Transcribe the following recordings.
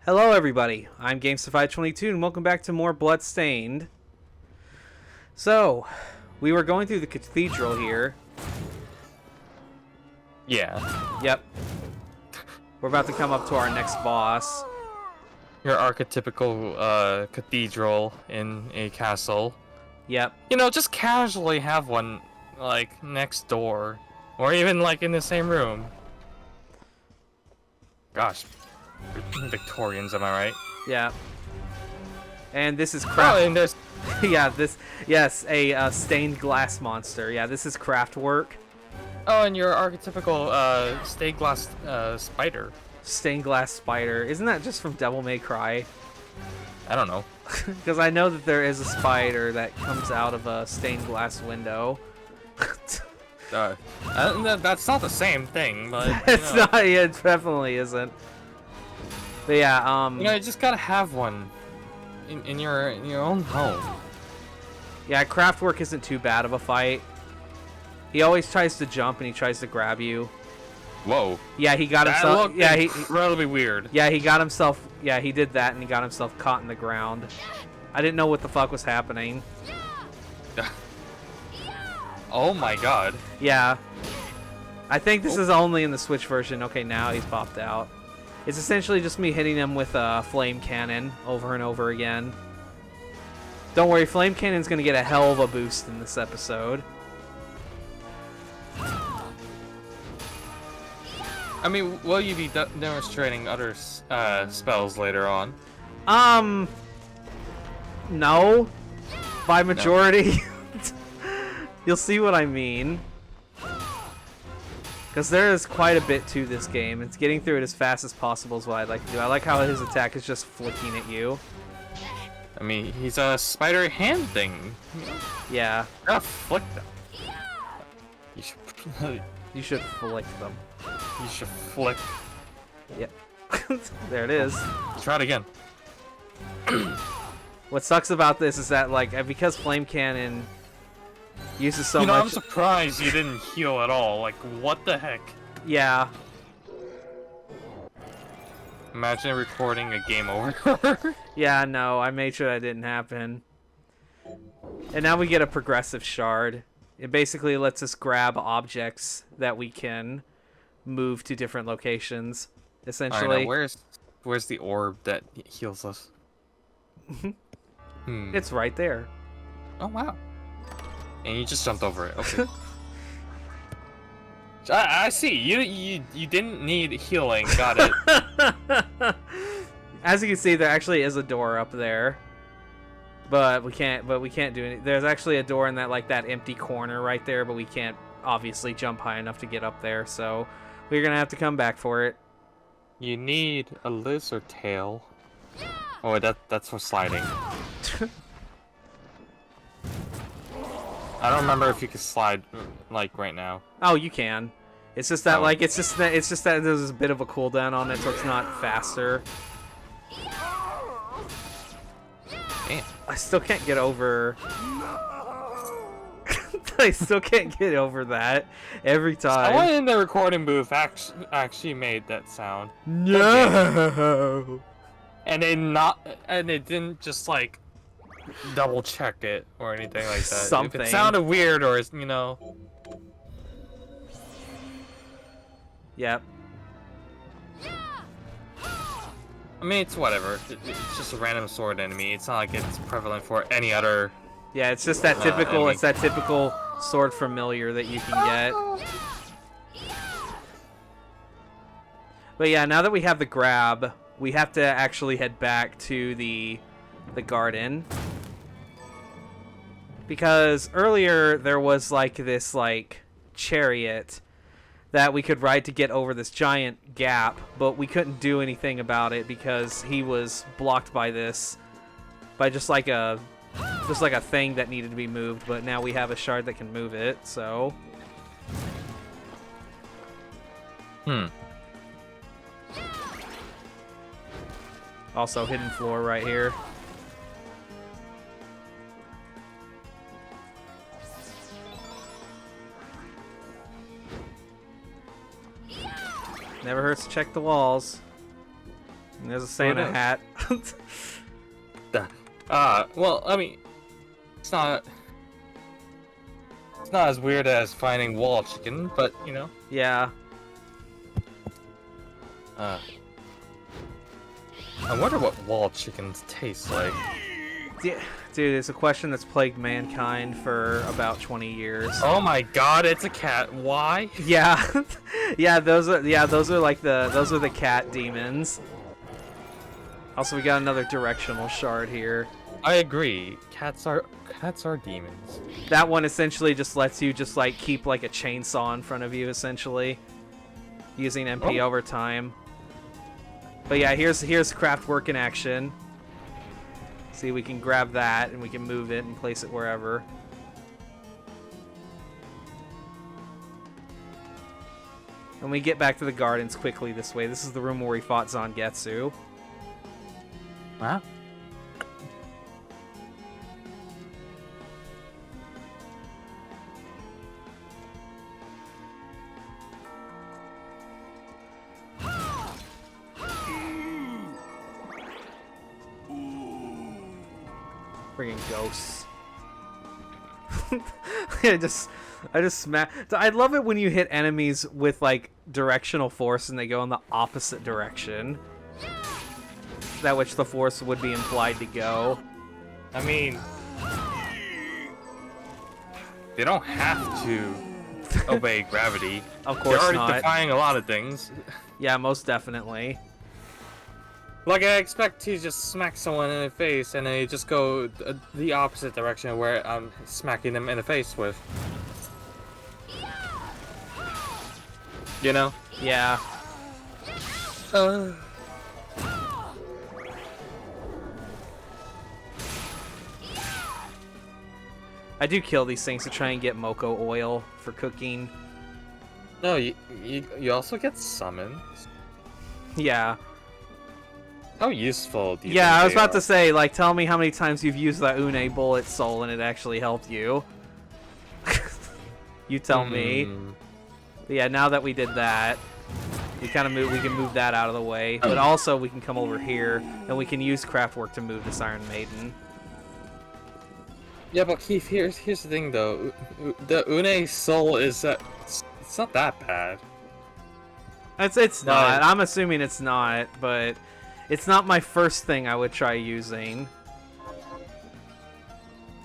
Hello everybody, I'm GameStify22 and welcome back to more Bloodstained. So, we were going through the cathedral here. Yeah. Yep. We're about to come up to our next boss. Your archetypical cathedral in a castle. Yep. You know, just casually have one, like, next door. Or even, like, in the same room. Gosh. Victorians, am I right? Yeah. And this is craft. Oh, and there's... yeah, yes, a stained glass monster. Yeah, this is craft work. Oh, and your archetypical, stained glass, spider. Stained glass spider. Isn't that just from Devil May Cry? I don't know. Because I know that there is a spider that comes out of a stained glass window. That's not the same thing, but... It's not, yeah, it definitely isn't. But yeah, You know, you just gotta have one in your own home. yeah, craftwork isn't too bad of a fight. He always tries to jump and he tries to grab you. Whoa. Yeah, he got That himself. looked Yeah, incredibly weird. Yeah, he got himself. Yeah, he did that and he got himself caught in the ground. I didn't know what the fuck was happening. Oh my god. Yeah. I think this is only in the Switch version. Okay, now he's popped out. It's essentially just me hitting him with a flame cannon over and over again. Don't worry, flame cannon's gonna get a hell of a boost in this episode. I mean, will you be demonstrating other spells later on? No. By majority. You'll see what I mean. Because there is quite a bit to this game. It's getting through it as fast as possible is what I'd like to do. I like how his attack is just flicking at you. I mean, he's a spider hand thing. Yeah. Gotta flick them. You should... You should flick them. You should flick. Yep. There it is. Try it again. What sucks about this is that, like, because Flame Cannon uses so much... much... I'm surprised you didn't heal at all. Like, what the heck? Yeah. Imagine recording a game over. Yeah, no, I made sure that didn't happen. And now we get a progressive shard. It basically lets us grab objects that we can move to different locations, essentially. Right, where's the orb that heals us? It's right there. Oh, wow. And you just jumped over it. Okay. I see. You didn't need healing. Got it. As you can see, there actually is a door up there. But we can't do any. There's actually a door in that empty corner right there, but we can't obviously jump high enough to get up there, so we're gonna have to come back for it. You need a lizard tail. Oh, that's for sliding. I don't remember if you can slide like right now. Oh, you can. It's just that it's just that there's a bit of a cooldown on it, so it's not faster. Damn. I still can't get over. I still can't get over that every time. Someone in the recording booth actually made that sound. No. And it didn't just like double check it or anything like that. Something. If it sounded weird or you know. Yep. I mean, it's whatever. It's just a random sword enemy. It's not like it's prevalent for any other. Yeah, it's just that typical. Enemy. It's that typical sword familiar that you can get. But yeah, now that we have the grab, we have to actually head back to the garden. Because earlier there was like this chariot that we could ride to get over this giant gap, but we couldn't do anything about it because he was blocked by just like a thing that needed to be moved. But now we have a shard that can move it, so. Also, hidden floor right here. Never hurts to check the walls. And there's a Santa hat. Well, I mean, it's not as weird as finding wall chicken, but you know. Yeah. I wonder what wall chickens taste like. Dude, it's a question that's plagued mankind for about 20 years. Oh my god, it's a cat. Why? Yeah. those are the cat demons. Also, we got another directional shard here. I agree. Cats are demons. That one essentially just lets you just like keep like a chainsaw in front of you, essentially, using MP over time. But yeah, here's craft work in action. See, we can grab that and we can move it and place it wherever. And we get back to the gardens quickly this way. This is the room where we fought Zangetsu. Wow. Friggin' ghosts. I just smack. I love it when you hit enemies with like directional force and they go in the opposite direction. That which the force would be implied to go. I mean, they don't have to obey gravity. Of course They're already not. defying a lot of things. Yeah, most definitely. Like, I expect to just smack someone in the face and they just go the opposite direction where I'm smacking them in the face with. You know? Yeah. I do kill these things to try and get Moko oil for cooking. No, you also get summons. Yeah. How useful do you Yeah, think I was they about are? to say, like, tell me how many times you've used that Une bullet soul and it actually helped you. You tell me. But yeah, now that we did that, we can move that out of the way. But also we can come over here and we can use craftwork to move this Iron Maiden. Yeah, but Keith, here's the thing though. The Une soul is it's not that bad. It's not. I'm assuming it's not, but it's not my first thing I would try using.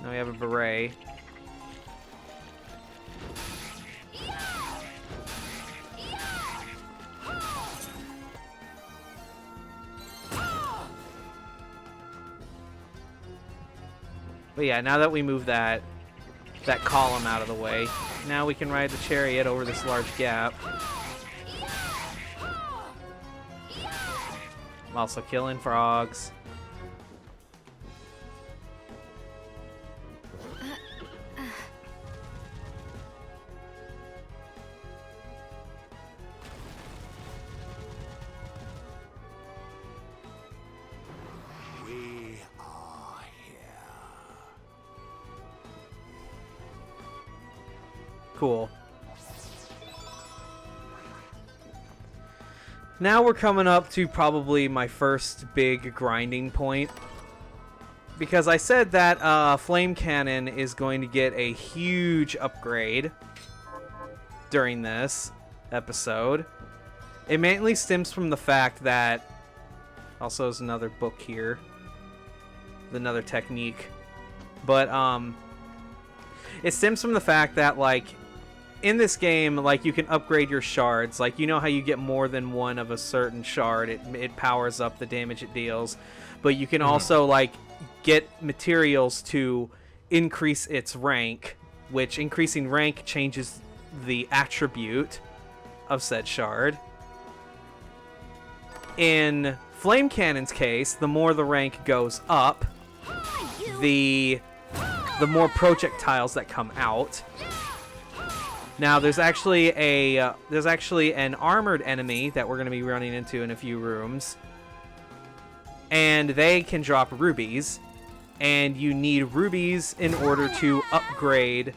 Now we have a beret. But yeah, now that we move that column out of the way, now we can ride the chariot over this large gap. I'm also killing frogs. We are here. Cool. Now we're coming up to probably my first big grinding point. Because I said that Flame Cannon is going to get a huge upgrade during this episode. It mainly stems from the fact that... Also, there's another book here. With another technique. But, it stems from the fact that, like... In this game, like, you can upgrade your shards. Like, you know how you get more than one of a certain shard. It powers up the damage it deals. But you can also, like, get materials to increase its rank. Which, increasing rank changes the attribute of said shard. In Flame Cannon's case, the more the rank goes up, the more projectiles that come out. Now, there's actually an armored enemy that we're going to be running into in a few rooms. And they can drop rubies. And you need rubies in order to upgrade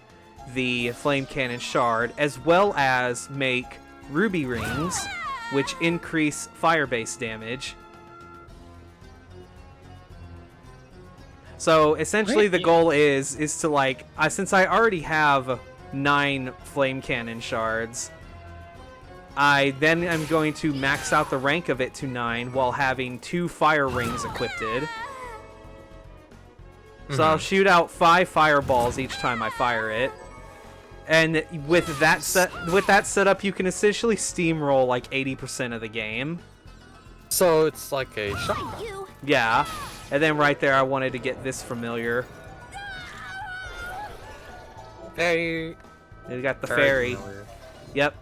the Flame Cannon shard, as well as make ruby rings, which increase fire-based damage. So essentially, Right, the yeah. goal is to like, since I already have 9 flame cannon shards, I then am going to max out the rank of it to 9 while having 2 fire rings equipped. So I'll shoot out 5 fireballs each time I fire it. And with that setup, you can essentially steamroll like 80% of the game. So it's like a shotgun. Yeah. And then right there, I wanted to get this familiar. Very. We got the very fairy. familiar. Yep.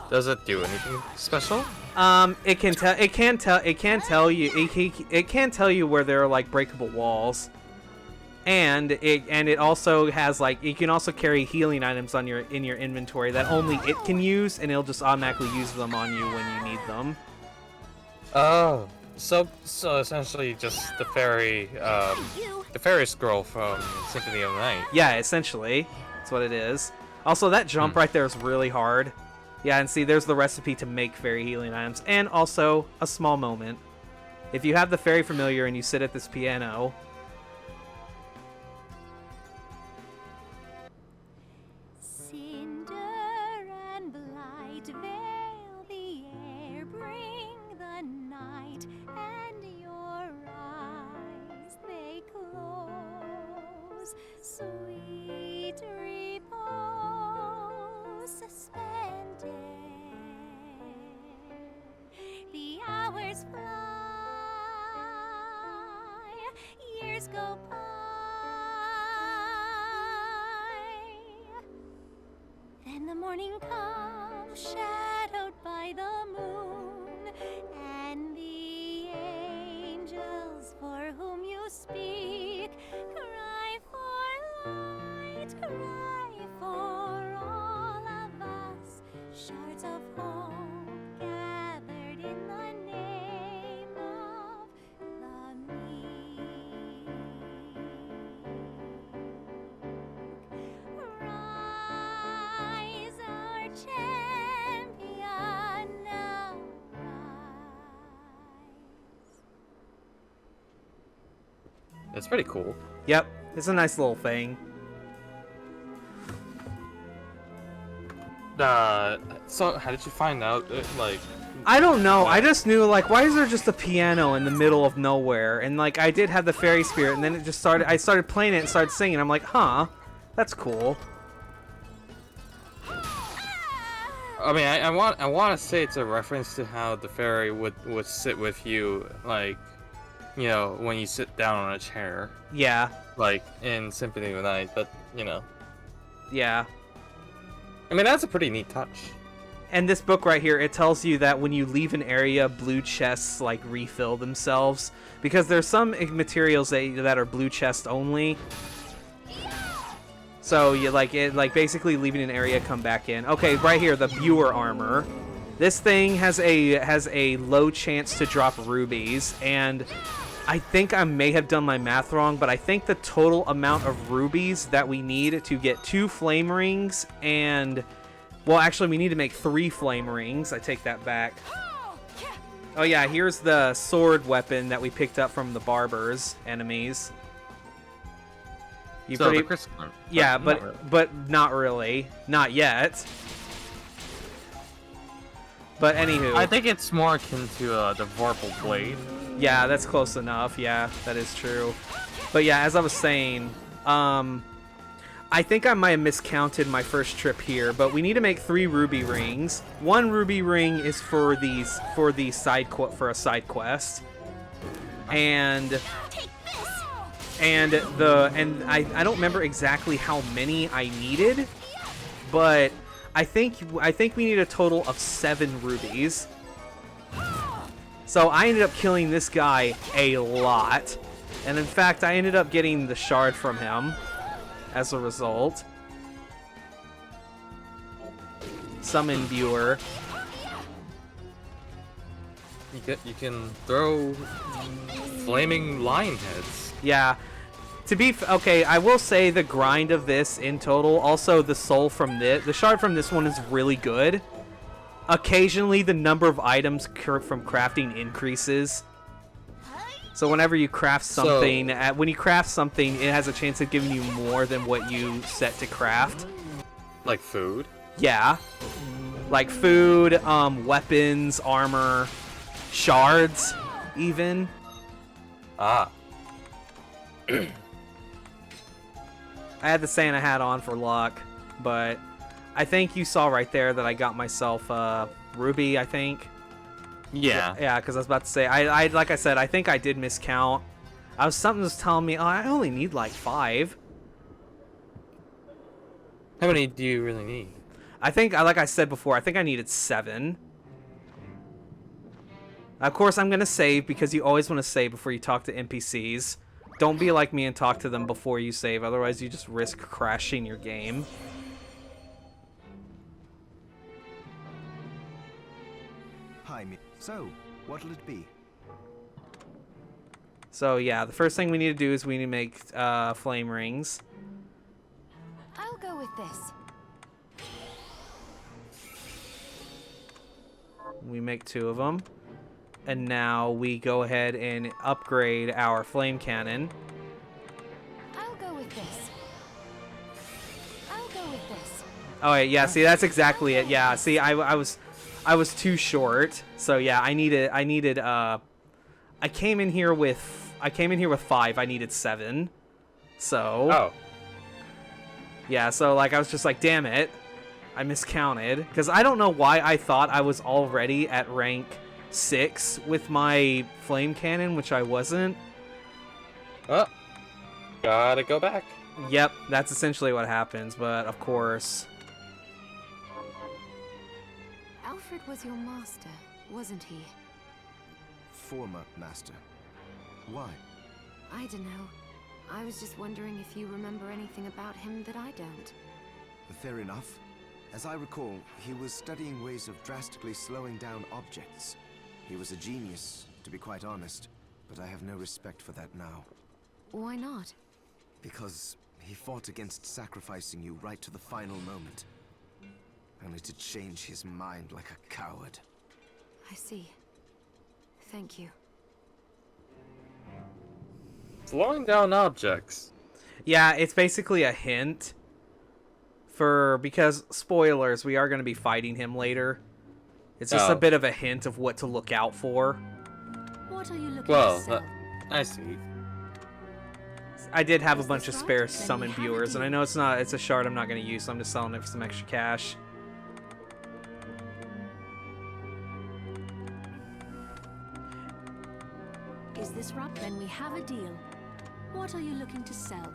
Does it do anything special? It can tell you where there are like breakable walls, and it also has like, you can also carry healing items in your inventory that only it can use, and it'll just automatically use them on you when you need them. Oh, so essentially just the fairy scroll from Symphony of the Night. Yeah, essentially, that's what it is. Also, that jump right there is really hard. Yeah, and see, there's the recipe to make fairy healing items, and also a small moment. If you have the fairy familiar and you sit at this piano. Cinder and blight veil the air, bring the night, and your eyes they close. Sweet repose suspended. The hours fly, years go by. Then the morning comes, shadowed by the moon, and the angels for whom you speak cry for light, cry for all of us, shards of hope gathered in the name of the meek. Rise, our champion, now rise. It's pretty cool. Yep, it's a nice little thing. So how did you find out? Like, I don't know. I just knew, like, why is there just a piano in the middle of nowhere? And like, I did have the fairy spirit, and then it just started. I started playing it and started singing. I'm like, huh, that's cool. I mean, I want to say it's a reference to how the fairy would sit with you, like, you know, when you sit down on a chair, Yeah, like in Symphony of the Night. But you know, yeah. I mean, that's a pretty neat touch. And this book right here, it tells you that when you leave an area, blue chests like refill themselves, because there's some materials that are blue chest only. So you basically leaving an area, come back in. Okay, right here, the viewer armor. This thing has a low chance to drop rubies, and I think I may have done my math wrong, but I think the total amount of rubies that we need to get 2 flame rings and, well, actually we need to make 3 flame rings. I take that back. Oh yeah, here's the sword weapon that we picked up from the barbers enemies. You So the crystal. yeah, not really. but not really, not yet. But anywho, I think it's more akin to the Vorpal blade. yeah, that's close enough. Yeah, that is true. But yeah, as I was saying, I think I might have miscounted my first trip here, but we need to make 3 ruby rings. 1 ruby ring is for a side quest, and I don't remember exactly how many I needed, but I think we need a total of 7 rubies. So I ended up killing this guy a lot, and in fact I ended up getting the shard from him as a result. Summon viewer. You can throw flaming lion heads. Yeah. Okay, I will say the grind of this in total, also the soul from the shard from this one is really good. Occasionally the number of items from crafting increases. So whenever you craft something, So- when you craft something, it has a chance of giving you more than what you set to craft. Like food? Yeah. Like food, weapons, armor, shards, even. Ah. I had the Santa hat on for luck, but I think you saw right there that I got myself Ruby, I think. Yeah. Yeah, because I was about to say, I like I said, I think I did miscount. Something was telling me, oh, I only need like 5. How many do you really need? I think, like I said before, I think I needed 7. Of course, I'm going to save because you always want to save before you talk to NPCs. Don't be like me and talk to them before you save, otherwise you just risk crashing your game. Hi, so, what'll it be? So yeah, the first thing we need to do is we need to make flame rings. I'll go with this. We make 2 of them. And now we go ahead and upgrade our flame cannon. I'll go with this. I'll go with this. Oh yeah, see that's exactly it. Yeah, see I was too short. So yeah, I came in here with 5. I needed 7. So Oh. yeah, so like I was just like, damn it. I miscounted cuz I don't know why I thought I was already at rank 6 with my flame cannon, which I wasn't. Oh. Gotta go back. Yep, that's essentially what happens, but of course. Alfred was your master, wasn't he? Former master. Why? I don't know. I was just wondering if you remember anything about him that I don't. Fair enough. As I recall, he was studying ways of drastically slowing down objects. He was a genius, to be quite honest, but I have no respect for that now. Why not? Because he fought against sacrificing you right to the final moment. Only to change his mind like a coward. I see. Thank you. Slowing down objects. Yeah, it's basically a hint because spoilers, we are going to be fighting him later. It's just a bit of a hint of what to look out for. What are you looking to Well, sell? I see. I did have a Is bunch this of right? spare Then we summon have a viewers, and I deal. know it's a shard I'm not going to use, so I'm just selling it for some extra cash. Is this right? Then we have a deal. What are you looking to sell?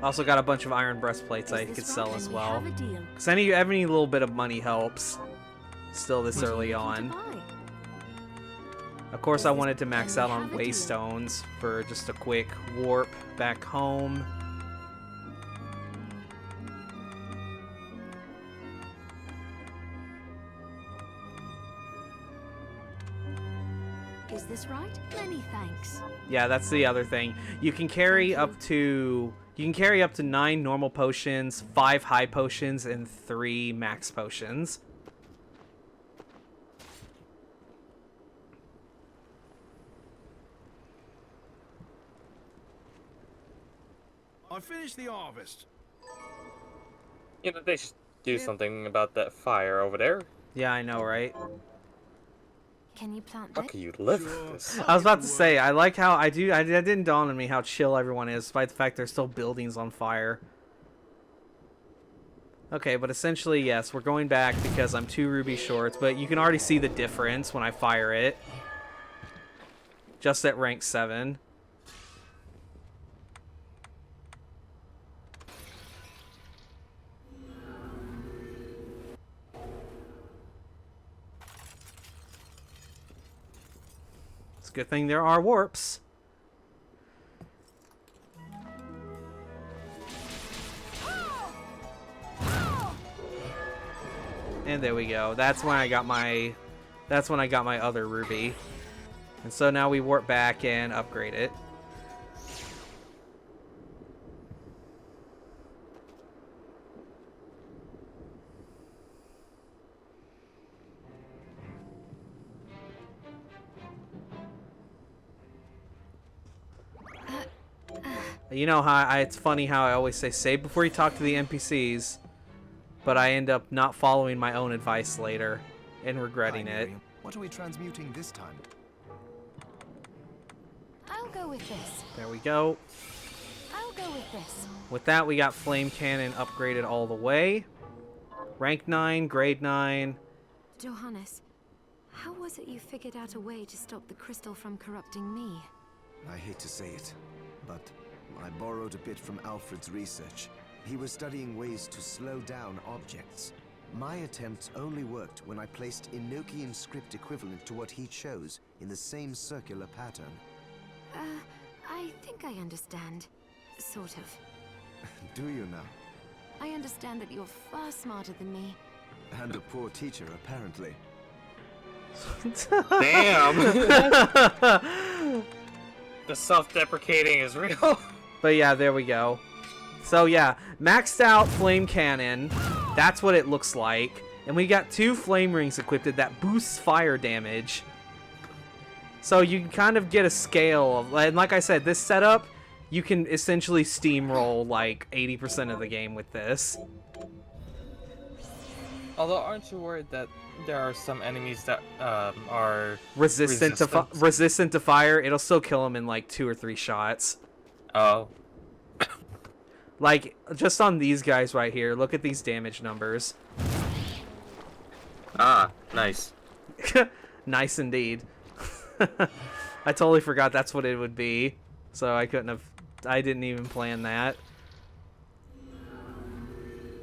Also got a bunch of iron breastplates Is I this could right? sell Then as we well. have a deal. Because any little bit of money helps. Still this What are early you looking on. to buy? Of course, Is I this- wanted to max then out we on have a deal. waystones for just a quick warp back home. Is this right? Many thanks. Yeah, that's the other thing. You can carry up to 9 normal potions, 5 high potions, and 3 max potions. I finished the harvest. You know, they should do something about that fire over there. Yeah, I know, right? Can you plant How that? can you live with this? I was about to say, I like how I didn't dawn on me how chill everyone is, despite the fact there's still buildings on fire. Okay, but essentially, yes, we're going back because I'm 2 ruby shorts, but you can already see the difference when I fire it. Just at rank 7. It's a good thing there are warps. And there we go. That's when I got my other ruby. And so now we warp back and upgrade it. You know how it's funny how I always say save before you talk to the NPCs, but I end up not following my own advice later and regretting it. Miriam. What are we transmuting this time? I'll go with this. There we go. I'll go with this. With that, we got Flame Cannon upgraded all the way. Rank 9, grade 9. Johannes, how was it you figured out a way to stop the crystal from corrupting me? I hate to say it, but I borrowed a bit from Alfred's research. He was studying ways to slow down objects. My attempts only worked when I placed Enochian script equivalent to what he chose in the same circular pattern. I think I understand. Sort of. Do you now? I understand that you're far smarter than me. And a poor teacher, apparently. Damn. The self-deprecating is real. But yeah, there we go. So yeah, maxed out Flame Cannon. That's what it looks like. And we got 2 Flame Rings equipped that boosts fire damage. So you can kind of get a scale of, and like I said, this setup, you can essentially steamroll like 80% of the game with this. Although, aren't you worried that there are some enemies that are Resistant to fire? It'll still kill them in like 2 or 3 shots. Oh. Like, just on these guys right here, look at these damage numbers. Ah, nice. Nice indeed. I totally forgot that's what it would be, so I didn't even plan that.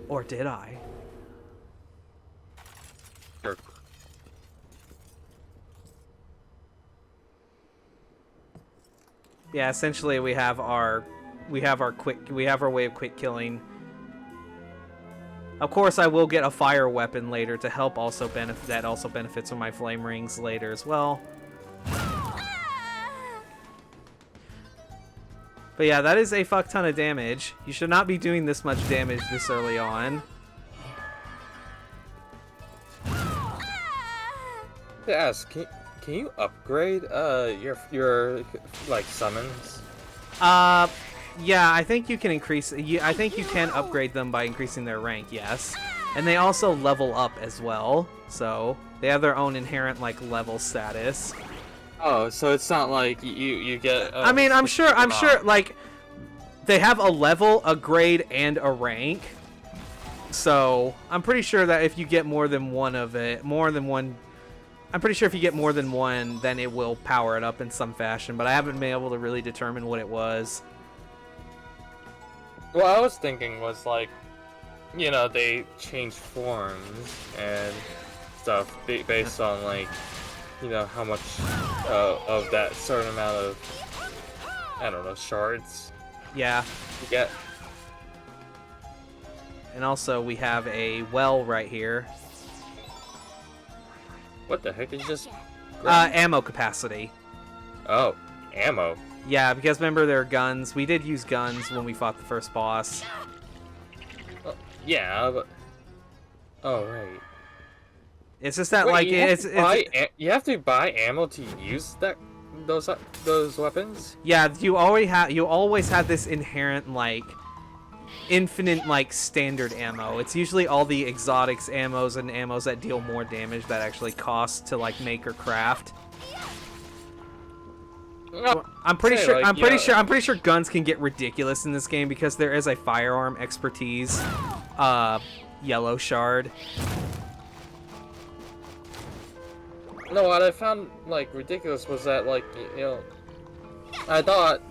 Or did I? Sure. Yeah, essentially we have our way of quick killing. Of course, I will get a fire weapon later to help also benefit. That also benefits from my flame rings later as well. But yeah, that is a fuck ton of damage. You should not be doing this much damage this early on. Yes, can you upgrade your like summons? Yeah, I think you can increase. I think you can upgrade them by increasing their rank. Yes, and they also level up as well. So they have their own inherent like level status. Oh, so it's not like you get. I mean, I'm sure like they have a level, a grade, and a rank. So I'm pretty sure that if you get more than one, I'm pretty sure if you get more than one, then it will power it up in some fashion. But I haven't been able to really determine what it was. What I was thinking was like, you know, they change forms and stuff based on like, you know, how much of that certain amount of, I don't know, shards. Yeah. You get. And also we have a well right here. What the heck is just? Ammo capacity. Oh, ammo. Yeah, because remember there are guns. We did use guns when we fought the first boss. Yeah, but. Oh right. It's just that Wait, like you have to buy ammo to use those weapons. Yeah, you always have this inherent like infinite like standard ammo. It's usually all the exotics ammos and ammos that deal more damage that actually cost to like make or craft. No, I'm pretty sure guns can get ridiculous in this game because there is a firearm expertise yellow shard. No, what I found like ridiculous was that like you know, I thought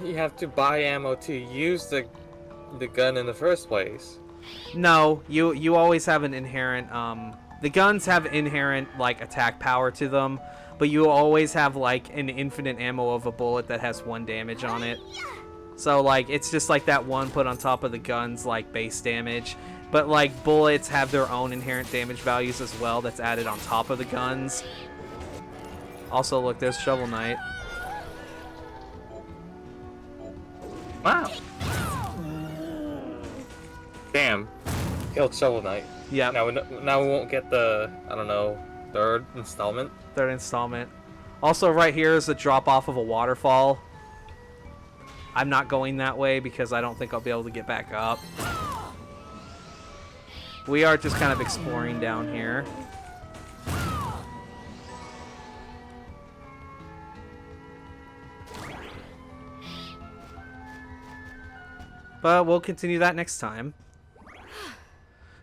you have to buy ammo to use the gun in the first place. No, you always have an inherent the guns have inherent like attack power to them, but you always have like an infinite ammo of a bullet that has 1 damage on it. So like it's just like that one put on top of the gun's like base damage. But like bullets have their own inherent damage values as well that's added on top of the guns. Also look, there's Shovel Knight. Wow. Damn. Killed Shovel Knight. Yeah. Now we won't get the, I don't know, third installment. Third installment. Also right here is a drop off of a waterfall. I'm not going that way because I don't think I'll be able to get back up. We are just kind of exploring down here. But we'll continue that next time.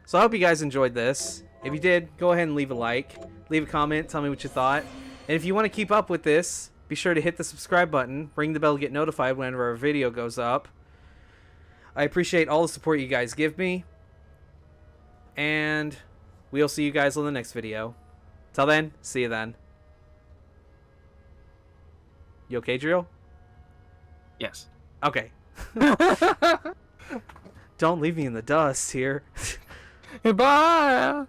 So I hope you guys enjoyed this. If you did, go ahead and leave a like. Leave a comment, tell me what you thought. And if you want to keep up with this, be sure to hit the subscribe button, ring the bell to get notified whenever our video goes up. I appreciate all the support you guys give me. And we'll see you guys on the next video. Till then, see you then. You okay, Dreel? Yes. Okay. Don't leave me in the dust here. Bye!